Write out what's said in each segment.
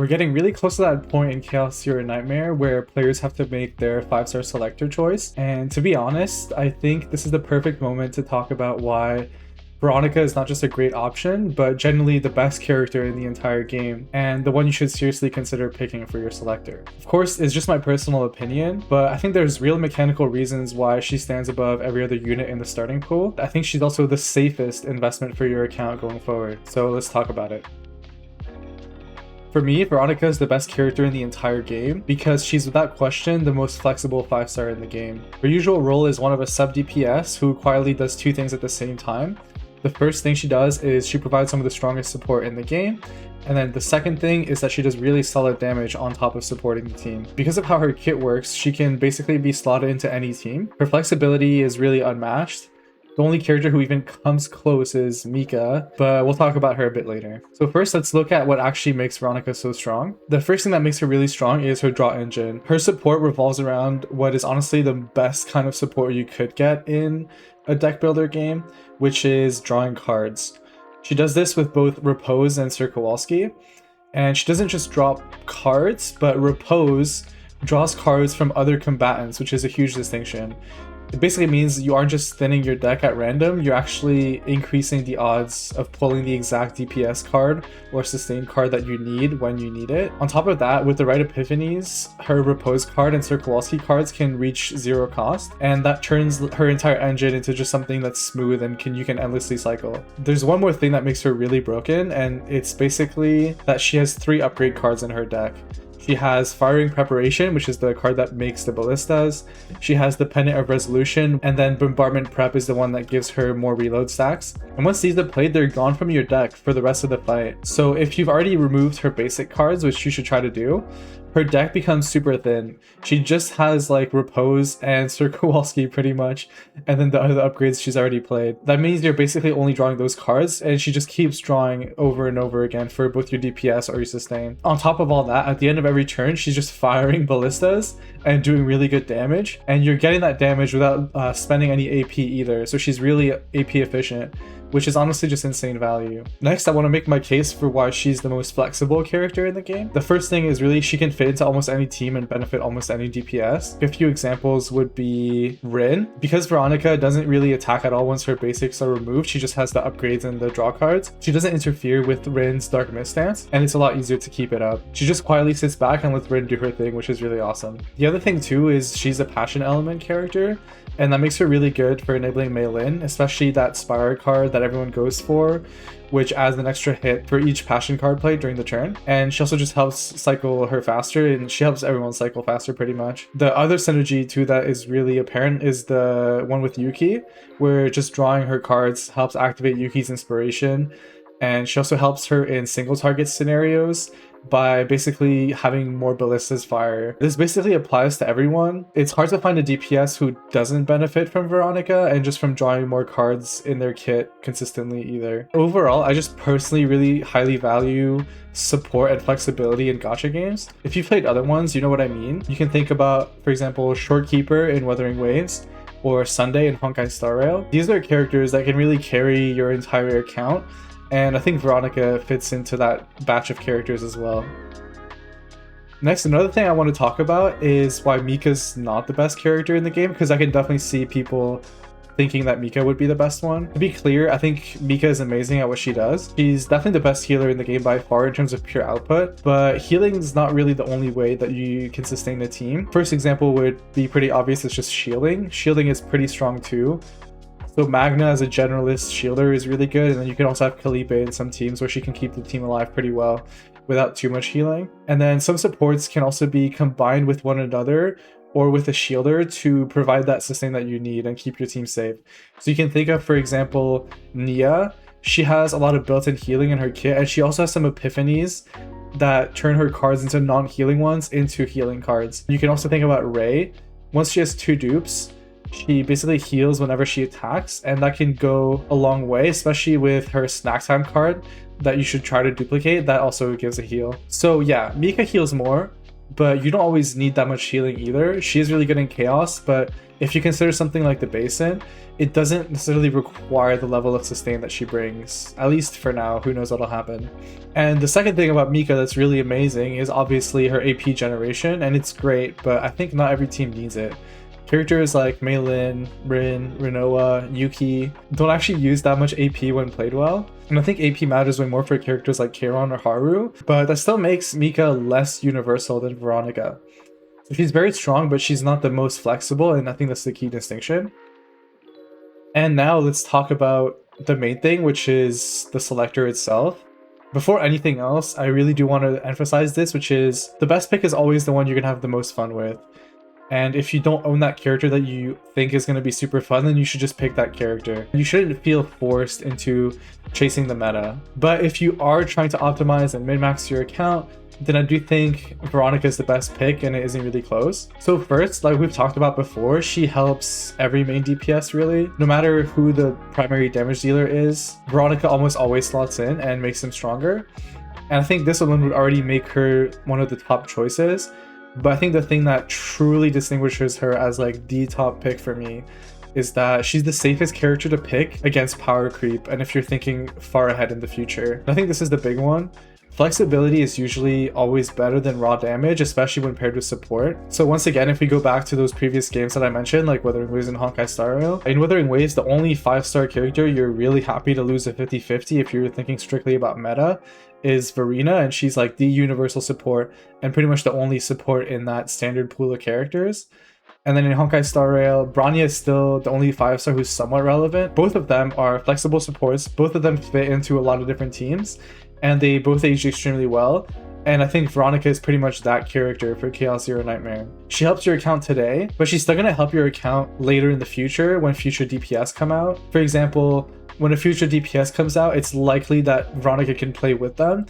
We're getting really close to that point in Chaos Hero Nightmare where players have to make their 5-star selector choice. And to be honest, I think this is the perfect moment to talk about why Veronica is not just a great option, but generally the best character in the entire game, and the one you should seriously consider picking for your selector. Of course, it's just my personal opinion, but I think there's real mechanical reasons why she stands above every other unit in the starting pool. I think she's also the safest investment for your account going forward, so let's talk about it. For me, Veronica is the best character in the entire game because she's without question the most flexible 5-star in the game. Her usual role is one of a sub DPS who quietly does two things at the same time. The first thing she does is she provides some of the strongest support in the game, and then the second thing is that she does really solid damage on top of supporting the team. Because of how her kit works, she can basically be slotted into any team. Her flexibility is really unmatched. The only character who even comes close is Mika, but we'll talk about her a bit later. So first, let's look at what actually makes Veronica so strong. The first thing that makes her really strong is her draw engine. Her support revolves around what is honestly the best kind of support you could get in a deck builder game, which is drawing cards. She does this with both Repose and Sir Kowalski, and she doesn't just drop cards, but Repose draws cards from other combatants, which is a huge distinction. It basically means you aren't just thinning your deck at random, you're actually increasing the odds of pulling the exact DPS card or sustain card that you need when you need it. On top of that, with the right epiphanies, her Repose card and Sir Kowalski cards can reach 0 cost, and that turns her entire engine into just something that's smooth and you can endlessly cycle. There's one more thing that makes her really broken, and it's basically that she has 3 upgrade cards in her deck. She has Firing Preparation, which is the card that makes the ballistas. She has the Pendant of Resolution, and then Bombardment Prep is the one that gives her more reload stacks. And once these are played, they're gone from your deck for the rest of the fight. So if you've already removed her basic cards, which you should try to do, her deck becomes super thin. She just has like Repose and Sir Kowalski pretty much, and then the other upgrades she's already played. That means you're basically only drawing those cards, and she just keeps drawing over and over again for both your DPS or your sustain. On top of all that, at the end of every turn, she's just firing ballistas and doing really good damage, and you're getting that damage without spending any AP either, so she's really AP efficient, which is honestly just insane value. Next, I want to make my case for why she's the most flexible character in the game. The first thing is really she can fit into almost any team and benefit almost any DPS. A few examples would be Rin. Because Veronica doesn't really attack at all once her basics are removed, she just has the upgrades and the draw cards. She doesn't interfere with Rin's Dark Mist stance, and it's a lot easier to keep it up. She just quietly sits back and lets Rin do her thing, which is really awesome. The other thing too is she's a passion element character, and that makes her really good for enabling Mei-Lin, especially that Spire card that everyone goes for, which adds an extra hit for each passion card played during the turn. And she also just helps cycle her faster, and she helps everyone cycle faster pretty much. The other synergy too that is really apparent is the one with Yuki, where just drawing her cards helps activate Yuki's inspiration, and she also helps her in single target scenarios by basically having more ballistas fire. This basically applies to everyone. It's hard to find a DPS who doesn't benefit from Veronica and just from drawing more cards in their kit consistently either. Overall, I just personally really highly value support and flexibility in gacha games. If you've played other ones, you know what I mean. You can think about, for example, Shorekeeper in Wuthering Waves, or Sunday in Honkai Star Rail. These are characters that can really carry your entire account, and I think Veronica fits into that batch of characters as well. Next, another thing I want to talk about is why Mika's not the best character in the game, because I can definitely see people thinking that Mika would be the best one. To be clear, I think Mika is amazing at what she does. She's definitely the best healer in the game by far in terms of pure output, but healing is not really the only way that you can sustain a team. First example would be pretty obvious, it's just shielding. Shielding is pretty strong too. So Magna as a generalist shielder is really good, and then you can also have Kalipe in some teams where she can keep the team alive pretty well without too much healing. And then some supports can also be combined with one another or with a shielder to provide that sustain that you need and keep your team safe. So you can think of, for example, Nia. She has a lot of built-in healing in her kit, and she also has some epiphanies that turn her cards into non-healing ones into healing cards. You can also think about Rei. Once she has 2 dupes, she basically heals whenever she attacks, and that can go a long way, especially with her snack time card that you should try to duplicate. That also gives a heal. So yeah, Mika heals more, but you don't always need that much healing either. She is really good in Chaos, but if you consider something like the Basin, it doesn't necessarily require the level of sustain that she brings, at least for now. Who knows what'll happen. And the second thing about Mika that's really amazing is obviously her AP generation, and it's great, but I think not every team needs it. Characters like Mei Lin, Rin, Rinoa, Yuki don't actually use that much AP when played well. And I think AP matters way more for characters like Keiron or Haru, but that still makes Mika less universal than Veronica. So she's very strong, but she's not the most flexible, and I think that's the key distinction. And now let's talk about the main thing, which is the selector itself. Before anything else, I really do want to emphasize this, which is the best pick is always the one you're going to have the most fun with. And if you don't own that character that you think is going to be super fun, then you should just pick that character. You shouldn't feel forced into chasing the meta. But if you are trying to optimize and min-max your account, then I do think Veronica is the best pick, and it isn't really close. So first, like we've talked about before, she helps every main DPS really. No matter who the primary damage dealer is, Veronica almost always slots in and makes them stronger. And I think this alone would already make her one of the top choices. But I think the thing that truly distinguishes her as like the top pick for me is that she's the safest character to pick against power creep, and if you're thinking far ahead in the future. I think this is the big one. Flexibility is usually always better than raw damage, especially when paired with support. So once again, if we go back to those previous games that I mentioned, like Wuthering Waves and Honkai Star Rail, in Wuthering Waves, the only 5-star character you're really happy to lose a 50-50 if you're thinking strictly about meta is Verena, and she's like the universal support and pretty much the only support in that standard pool of characters. And then in Honkai Star Rail, Bronya is still the only 5-star who's somewhat relevant. Both of them are flexible supports, both of them fit into a lot of different teams, and they both age extremely well. And I think Veronica is pretty much that character for Chaos Zero Nightmare. She helps your account today, but she's still going to help your account later in the future when future DPS come out. For example, when a future DPS comes out, it's likely that Veronica can play with them,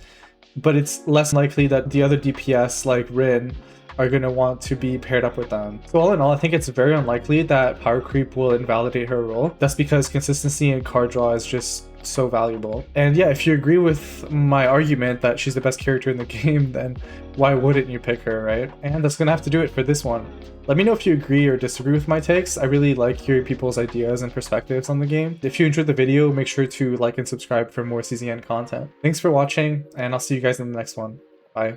but it's less likely that the other DPS like Rin are going to want to be paired up with them. So all in all, I think it's very unlikely that power creep will invalidate her role. That's because consistency and card draw is just so valuable. And yeah, if you agree with my argument that she's the best character in the game, then why wouldn't you pick her, right? And that's gonna have to do it for this one. Let me know if you agree or disagree with my takes. I really like hearing people's ideas and perspectives on the game. If you enjoyed the video, make sure to like and subscribe for more CZN content. Thanks for watching, and I'll see you guys in the next one. Bye.